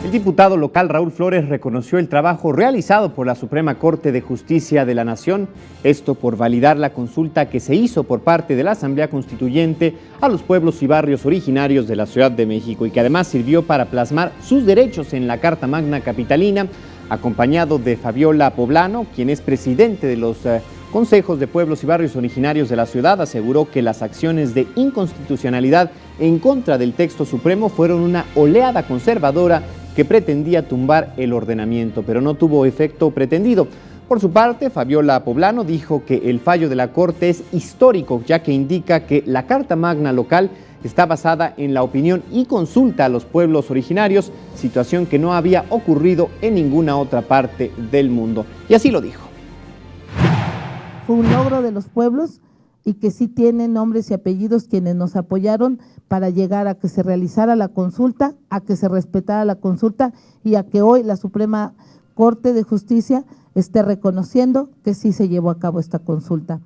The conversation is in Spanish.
El diputado local Raúl Flores reconoció el trabajo realizado por la Suprema Corte de Justicia de la Nación, esto por validar la consulta que se hizo por parte de la Asamblea Constituyente a los pueblos y barrios originarios de la Ciudad de México y que además sirvió para plasmar sus derechos en la Carta Magna Capitalina, acompañado de Fabiola Poblano, quien es presidente de los consejos de pueblos y barrios originarios de la ciudad, aseguró que las acciones de inconstitucionalidad en contra del texto supremo fueron una oleada conservadora que pretendía tumbar el ordenamiento, pero no tuvo efecto pretendido. Por su parte, Fabiola Poblano dijo que el fallo de la Corte es histórico, ya que indica que la Carta Magna local está basada en la opinión y consulta a los pueblos originarios, situación que no había ocurrido en ninguna otra parte del mundo. Y así lo dijo. Fue un logro de los pueblos y que sí tienen nombres y apellidos quienes nos apoyaron para llegar a que se realizara la consulta, a que se respetara la consulta y a que hoy la Suprema Corte de Justicia esté reconociendo que sí se llevó a cabo esta consulta.